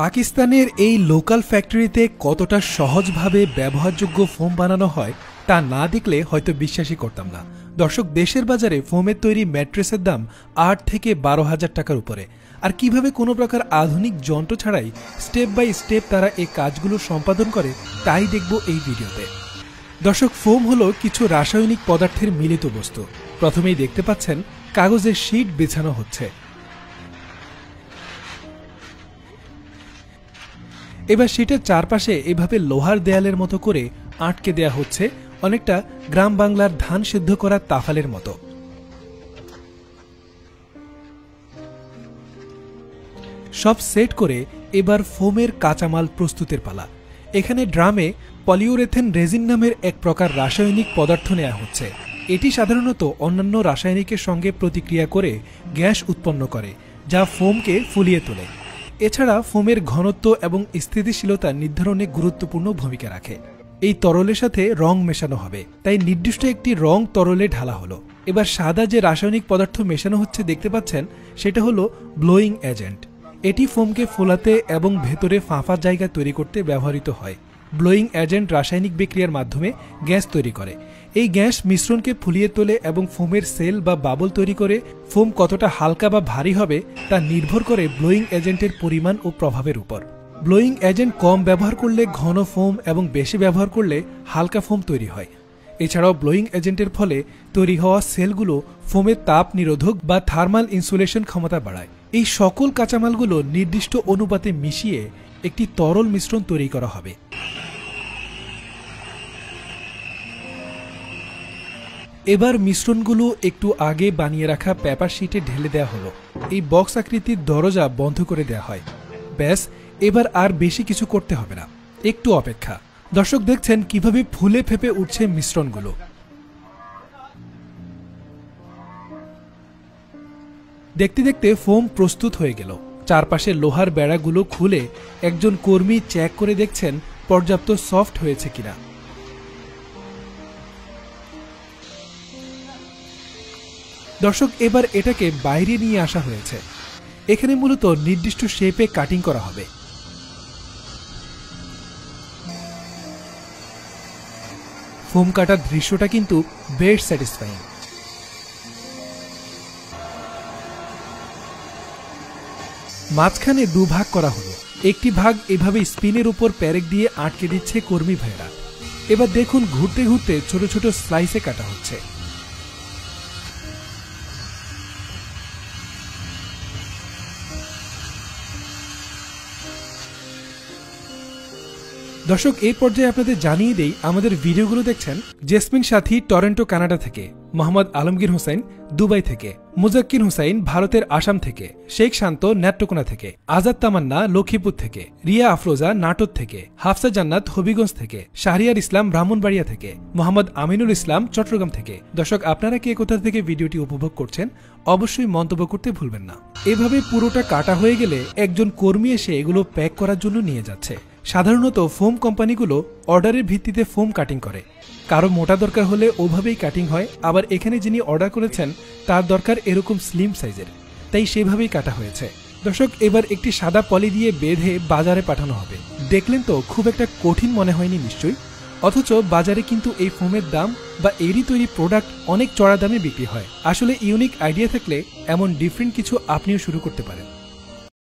পাকিস্তানের এই লোকাল ফ্যাক্টরিতে কতটা সহজভাবে ব্যবহারযোগ্য ফোম বানানো হয় তা না দেখলে হয়তো বিশ্বাসই করতাম না। দর্শক, দেশের বাজারে ফোমের তৈরি ম্যাট্রেসের দাম ৮ থেকে ১২,০০০ টাকার উপরে। আর কিভাবে কোনো প্রকার আধুনিক যন্ত্র ছাড়াই স্টেপ বাই স্টেপ তারা এই কাজগুলো সম্পাদন করে তাই দেখব এই ভিডিওতে। দর্শক, ফোম হলো কিছু রাসায়নিক পদার্থের মিলিত বস্তু। প্রথমেই দেখতে পাচ্ছেন কাগজের শীট বিছানো হচ্ছে। এবার শীটের চারপাশে এভাবে লোহার দেয়ালের মতো করে আটকে দেয়া হচ্ছে, অনেকটা গ্রাম বাংলার ধান সিদ্ধ করা তাফালের মতো। সব সেট করে এবার ফোমের কাঁচামাল প্রস্তুতের পালা। এখানে ড্রামে পলিউরেথেন রেজিন নামের এক প্রকার রাসায়নিক পদার্থ নেওয়া হচ্ছে। এটি সাধারণত অন্যান্য রাসায়নিকের সঙ্গে প্রতিক্রিয়া করে গ্যাস উৎপন্ন করে, যা ফোমকে ফুলিয়ে তোলে। এছাড়া ফোমের ঘনত্ব এবং স্থিতিশীলতা নির্ধারণে গুরুত্বপূর্ণ ভূমিকা রাখে। এই তরলের সাথে রং মেশানো হবে, তাই নির্দিষ্ট একটি রং তরলে ঢালা হলো। এবার সাদা যে রাসায়নিক পদার্থ মেশানো হচ্ছে দেখতে পাচ্ছেন, সেটা হলো ব্লোয়িং এজেন্ট। এটি ফোমকে ফোলাতে এবং ভেতরে ফাঁপা জায়গা তৈরি করতে ব্যবহৃত হয়। ব্লোয়িং এজেন্ট রাসায়নিক বিক্রিয়ার মাধ্যমে গ্যাস তৈরি করে। এই গ্যাস মিশ্রণকে ফুলিয়ে তোলে এবং ফোমের সেল বা বাবল তৈরি করে। ফোম কতটা হালকা বা ভারী হবে তা নির্ভর করে ব্লোয়িং এজেন্টের পরিমাণ ও প্রভাবের উপর। ব্লোয়িং এজেন্ট কম ব্যবহার করলে ঘন ফোম এবং বেশি ব্যবহার করলে হালকা ফোম তৈরি হয়। এছাড়াও ব্লোয়িং এজেন্টের ফলে তৈরি হওয়া সেলগুলো ফোমের তাপ নিরোধক বা থার্মাল ইনসুলেশন ক্ষমতা বাড়ায়। এই সকল কাঁচামালগুলো নির্দিষ্ট অনুপাতে মিশিয়ে একটি তরল মিশ্রণ তৈরি করা হবে। এবার মিশ্রণগুলো একটু আগে বানিয়ে রাখা পেপার শিটে ঢেলে দেওয়া হলো। এই বক্স আকৃতির দরজা বন্ধ করে দেওয়া হয়। ব্যাস, এবার আর বেশি কিছু করতে হবে না, একটু অপেক্ষা। দর্শক, দেখছেন কিভাবে ফুলে ফেপে উঠছে মিশ্রণগুলো। দেখতে দেখতে ফোম প্রস্তুত হয়ে গেল। চারপাশে লোহার বেড়াগুলো খুলে একজন কর্মী চেক করে দেখছেন পর্যাপ্ত সফট হয়েছে কিনা। দর্শক, এবার এটাকে বাইরে নিয়ে আসা হয়েছে। এখানে মূলত নির্দিষ্ট শেপে কাটিং করা হবে। ফোম কাটার দৃশ্যটা কিন্তু বেশ স্যাটিসফাইং। মাঝখানে দুভাগ করা হলো। একটি ভাগ এভাবে স্পিনের উপর প্যারেক দিয়ে আটকে দিচ্ছে কর্মী ভাইরা। এবার দেখুন ঘুরতে ঘুরতে ছোট ছোট স্লাইসে কাটা হচ্ছে। দর্শক, এই পর্যায়ে আপনাদের জানিয়ে দেই, আমাদের ভিডিওগুলো দেখছেন জেসমিন সাথী টরন্টো কানাডা থেকে, মোহাম্মদ আলমগীর হোসেন দুবাই থেকে, মুজাক্কির হুসাইন ভারতের আসাম থেকে, শেখ শান্ত নেত্রকোনা থেকে, আজাদ তামান্না লক্ষ্মীপুর থেকে, রিয়া আফরোজা নাটোর থেকে, হাফসা জান্নাত হবিগঞ্জ থেকে, শাহরিয়ার ইসলাম ব্রাহ্মণবাড়িয়া থেকে, মোহাম্মদ আমিনুল ইসলাম চট্টগ্রাম থেকে। দর্শক, আপনারা কে কোথা থেকে ভিডিওটি উপভোগ করছেন অবশ্যই মন্তব্য করতে ভুলবেন না। এভাবে পুরোটা কাটা হয়ে গেলে একজন কর্মী এসে এগুলো প্যাক করার জন্য নিয়ে যাচ্ছে। সাধারণত ফোম কোম্পানিগুলো অর্ডারের ভিত্তিতে ফোম কাটিং করে। কারো মোটা দরকার হলে ওভাবেই কাটিং হয়, আবার এখানে যিনি অর্ডার করেছেন তার দরকার এরকম স্লিম সাইজের, তাই সেভাবেই কাটা হয়েছে। দর্শক, এবার একটি সাদা পলি দিয়ে বেঁধে বাজারে পাঠানো হবে। দেখলেন তো, খুব একটা কঠিন মনে হয়নি নিশ্চয়ই? অথচ বাজারে কিন্তু এই ফোমের দাম বা এরই তৈরি প্রোডাক্ট অনেক চড়া দামে বিক্রি হয়। আসলে ইউনিক আইডিয়া থাকলে এমন ডিফারেন্ট কিছু আপনিও শুরু করতে পারেন।